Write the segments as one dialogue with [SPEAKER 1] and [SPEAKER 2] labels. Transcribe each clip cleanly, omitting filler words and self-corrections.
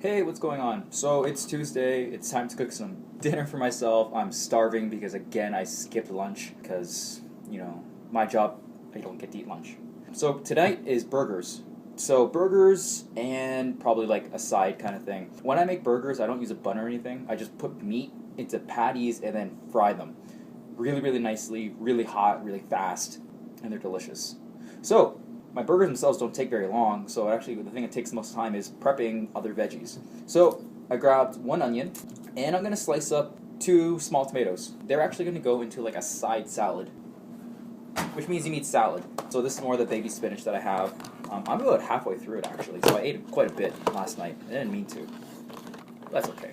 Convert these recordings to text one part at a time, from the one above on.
[SPEAKER 1] Hey, what's going on? So it's Tuesday, it's time to cook some dinner for myself. I'm starving because again I skipped lunch because, my job, I don't get to eat lunch. So tonight is burgers. So burgers and probably like a side kind of thing. When I make burgers, I don't use a bun or anything. I just put meat into patties and then fry them. Really, really nicely, really hot, really fast, and they're delicious. So my burgers themselves don't take very long, so actually the thing that takes the most time is prepping other veggies. So I grabbed one onion, and I'm going to slice up 2 small tomatoes. They're actually going to go into like a side salad, which means you need salad. So this is more of the baby spinach that I have. I'm about halfway through it actually, so I ate quite a bit last night. I didn't mean to. That's okay.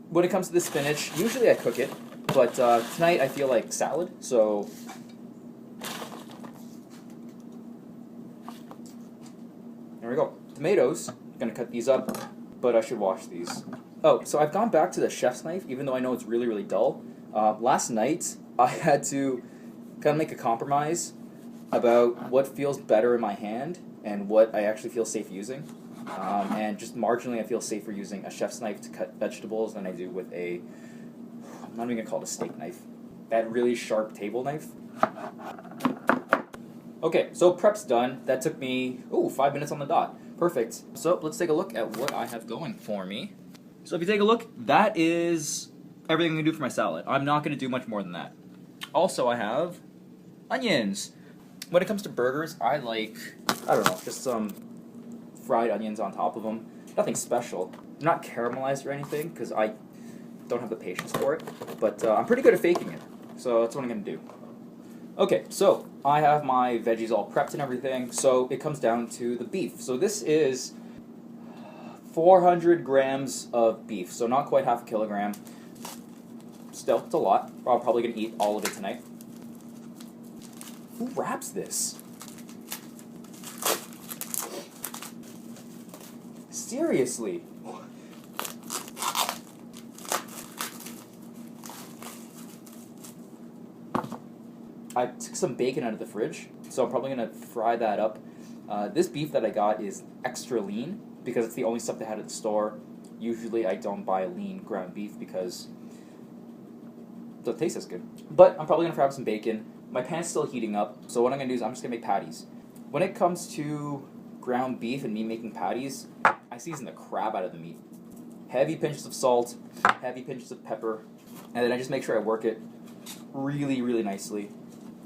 [SPEAKER 1] When it comes to the spinach, usually I cook it, but tonight I feel like salad, so there we go. Tomatoes, I'm going to cut these up, but I should wash these. Oh, so I've gone back to the chef's knife, even though I know it's really, really dull. Last night, I had to kind of make a compromise about what feels better in my hand and what I actually feel safe using. And just marginally, I feel safer using a chef's knife to cut vegetables than I do with I'm not even going to call it a steak knife. That really sharp table knife. Okay, so prep's done. That took me, 5 minutes on the dot. Perfect. So let's take a look at what I have going for me. So if you take a look, that is everything I'm going to do for my salad. I'm not going to do much more than that. Also, I have onions. When it comes to burgers, I like, just some fried onions on top of them. Nothing special. Not caramelized or anything, because I don't have the patience for it. But I'm pretty good at faking it, so that's what I'm going to do. Okay, so I have my veggies all prepped and everything, so it comes down to the beef. So this is 400 grams of beef, so not quite half a kilogram. Still, it's a lot. I'm probably going to eat all of it tonight. Who wraps this? Seriously? I took some bacon out of the fridge, so I'm probably going to fry that up. This beef that I got is extra lean because it's the only stuff they had at the store. Usually I don't buy lean ground beef because it doesn't taste as good. But I'm probably going to fry up some bacon. My pan's still heating up, so what I'm going to do is I'm just going to make patties. When it comes to ground beef and me making patties, I season the crap out of the meat. Heavy pinches of salt, heavy pinches of pepper, and then I just make sure I work it really, really nicely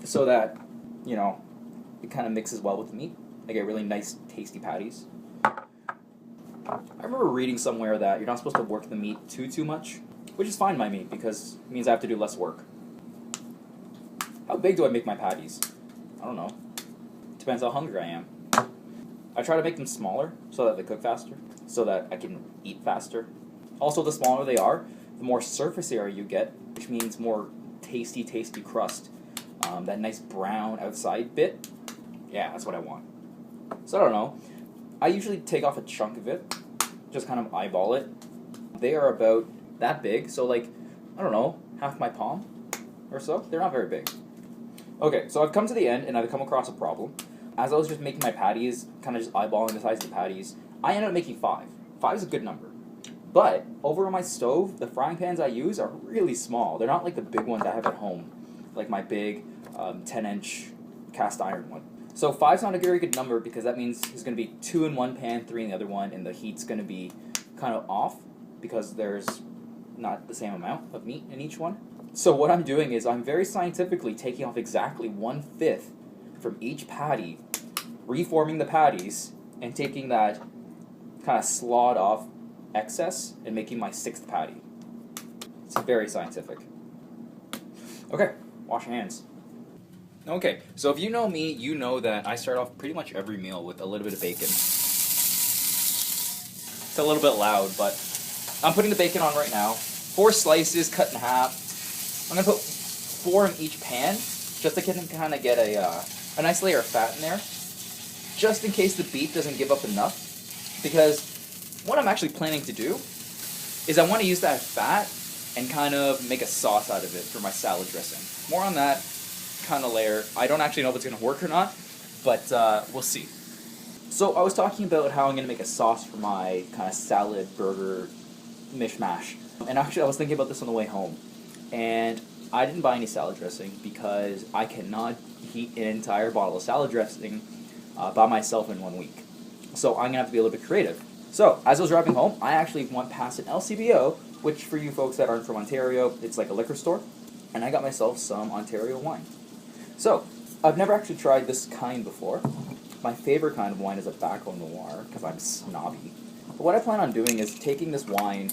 [SPEAKER 1] so that, it kind of mixes well with the meat. I get really nice, tasty patties. I remember reading somewhere that you're not supposed to work the meat too much, which is fine by me because it means I have to do less work. How big do I make my patties? I don't know. Depends how hungry I am. I try to make them smaller so that they cook faster, so that I can eat faster. Also, the smaller they are, the more surface area you get, which means more tasty crust. That nice brown outside bit, yeah, that's what I want. So I don't know. I usually take off a chunk of it, just kind of eyeball it. They are about that big, so like, I don't know, half my palm or so. They're not very big. Okay, so I've come to the end and I've come across a problem. As I was just making my patties, kind of just eyeballing the size of the patties, I ended up making 5. 5 is a good number. But over on my stove, the frying pans I use are really small. They're not like the big ones I have at home, like my big 10-inch cast iron one. So 5's not a very good number because that means there's going to be 2 in one pan, 3 in the other one, and the heat's going to be kind of off because there's not the same amount of meat in each one. So what I'm doing is I'm very scientifically taking off exactly 1/5 from each patty, reforming the patties, and taking that kind of slawed off excess and making my 6th patty. It's very scientific. Okay, wash your hands. Okay, so if you know me, you know that I start off pretty much every meal with a little bit of bacon. It's a little bit loud, but I'm putting the bacon on right now. 4 slices cut in half. I'm going to put 4 in each pan, just to kind of get a nice layer of fat in there, just in case the beef doesn't give up enough. Because what I'm actually planning to do is I want to use that fat and kind of make a sauce out of it for my salad dressing. More on that kind of layer. I don't actually know if it's going to work or not, but we'll see. So I was talking about how I'm going to make a sauce for my kind of salad burger mishmash. And actually I was thinking about this on the way home. And I didn't buy any salad dressing because I cannot heat an entire bottle of salad dressing by myself in 1 week. So I'm going to have to be a little bit creative. So as I was driving home, I actually went past an LCBO, which for you folks that aren't from Ontario, it's like a liquor store. And I got myself some Ontario wine. So I've never actually tried this kind before. My favorite kind of wine is a Baco Noir because I'm snobby. But what I plan on doing is taking this wine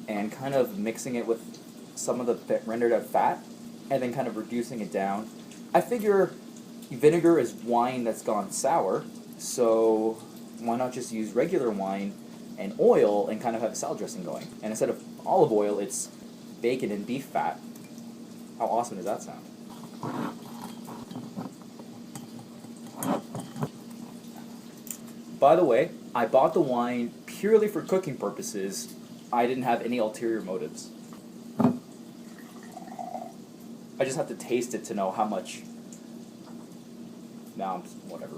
[SPEAKER 1] and kind of mixing it with some of the rendered out fat and then kind of reducing it down. I figure vinegar is wine that's gone sour, so why not just use regular wine and oil and kind of have a salad dressing going? And instead of olive oil, it's bacon and beef fat. How awesome does that sound? By the way, I bought the wine purely for cooking purposes. I didn't have any ulterior motives. I just have to taste it to know how much. Now, whatever.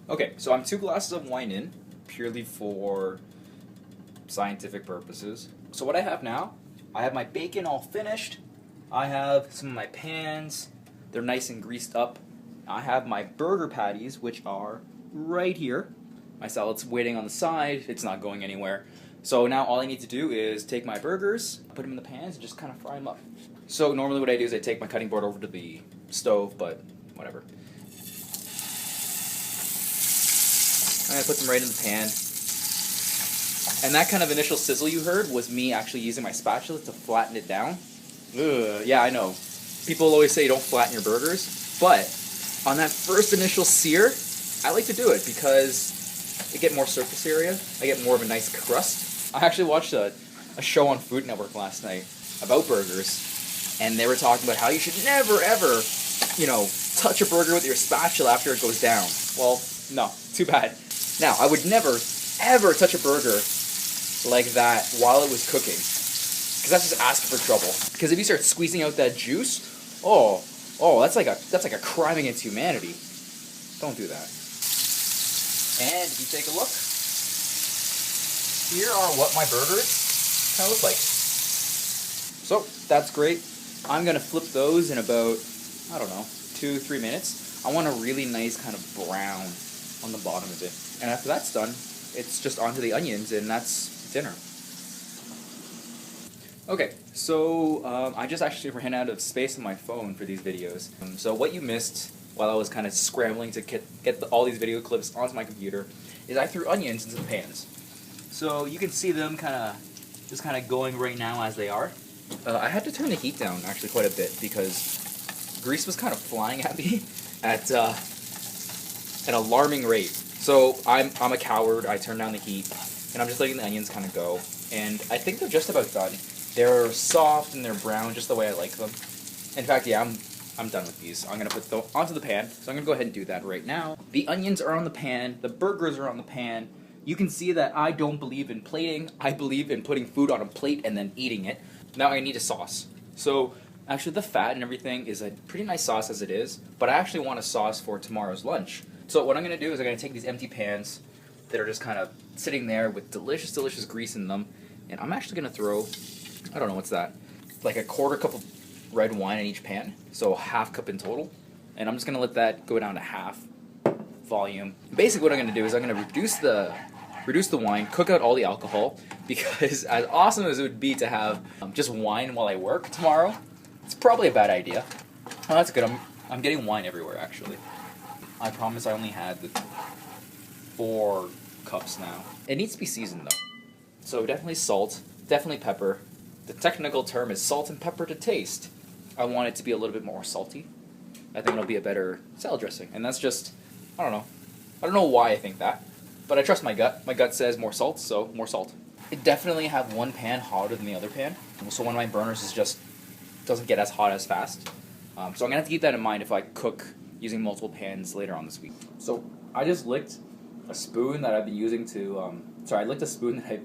[SPEAKER 1] Okay, so I'm 2 glasses of wine in, purely for scientific purposes. So what I have now, I have my bacon all finished. I have some of my pans. They're nice and greased up. I have my burger patties, which are right here. My salad's waiting on the side. It's not going anywhere. So now all I need to do is take my burgers, put them in the pans, and just kind of fry them up. So normally what I do is I take my cutting board over to the stove, but whatever. I'm going to put them right in the pan. And that kind of initial sizzle you heard was me actually using my spatula to flatten it down. Ugh, yeah, I know. People always say don't flatten your burgers, but on that first initial sear, I like to do it because I get more surface area, I get more of a nice crust. I actually watched a show on Food Network last night about burgers, and they were talking about how you should never ever, touch a burger with your spatula after it goes down. Well, no, too bad. Now, I would never, ever touch a burger like that while it was cooking, because that's just asking for trouble. Because if you start squeezing out that juice, that's like a crime against humanity. Don't do that. And if you take a look, here are what my burgers kind of look like. So that's great. I'm gonna flip those in about, 2-3 minutes. I want a really nice kind of brown on the bottom of it. And after that's done, it's just onto the onions, and that's dinner. Okay, so I just actually ran out of space on my phone for these videos. So what you missed while I was kind of scrambling to get all these video clips onto my computer is I threw onions into the pans. So you can see them just kind of going right now as they are. I had to turn the heat down actually quite a bit because grease was kind of flying at me at an alarming rate. So I'm a coward. I turned down the heat, and I'm just letting the onions kind of go. And I think they're just about done. They're soft and they're brown, just the way I like them. In fact, yeah, I'm done with these. I'm gonna put them onto the pan. So I'm gonna go ahead and do that right now. The onions are on the pan. The burgers are on the pan. You can see that I don't believe in plating. I believe in putting food on a plate and then eating it. Now I need a sauce. So actually, the fat and everything is a pretty nice sauce as it is. But I actually want a sauce for tomorrow's lunch. So what I'm going to do is I'm going to take these empty pans that are just kind of sitting there with delicious, delicious grease in them, and I'm actually going to throw, I don't know, what's that, like a 1/4 cup of red wine in each pan, so 1/2 cup in total, and I'm just going to let that go down to half volume. Basically what I'm going to do is I'm going to reduce the wine, cook out all the alcohol, because as awesome as it would be to have just wine while I work tomorrow, it's probably a bad idea. Oh, that's good. I'm getting wine everywhere, actually. I promise I only had the 4 cups now. It needs to be seasoned though. So definitely salt, definitely pepper. The technical term is salt and pepper to taste. I want it to be a little bit more salty. I think it'll be a better salad dressing. And that's just, I don't know. I don't know why I think that, but I trust my gut. My gut says more salt, so more salt. I definitely have one pan hotter than the other pan. So one of my burners doesn't get as hot as fast. So I'm gonna have to keep that in mind if I cook using multiple pans later on this week. So I just licked a spoon that I've been using to, I licked a spoon that I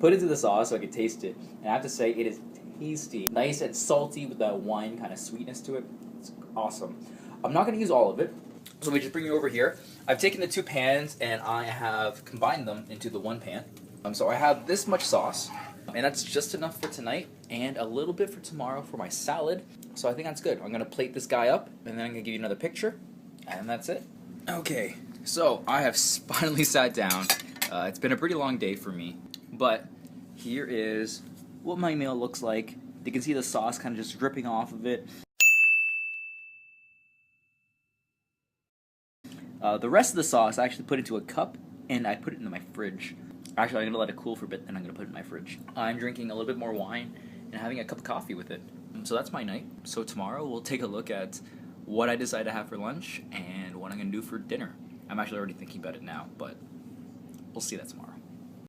[SPEAKER 1] put into the sauce so I could taste it, and I have to say it is tasty. Nice and salty with that wine kind of sweetness to it. It's awesome. I'm not going to use all of it, so let me just bring you over here. I've taken the 2 pans and I have combined them into the 1 pan. So I have this much sauce, and that's just enough for tonight and a little bit for tomorrow for my salad. So I think that's good. I'm going to plate this guy up, and then I'm going to give you another picture, and that's it. Okay, so I have finally sat down. It's been a pretty long day for me, but here is what my meal looks like. You can see the sauce kind of just dripping off of it. The rest of the sauce I actually put into a cup, and I put it into my fridge. Actually, I'm going to let it cool for a bit, then I'm going to put it in my fridge. I'm drinking a little bit more wine and having a cup of coffee with it. So that's my night. So tomorrow we'll take a look at what I decide to have for lunch and what I'm going to do for dinner. I'm actually already thinking about it now, but we'll see that tomorrow.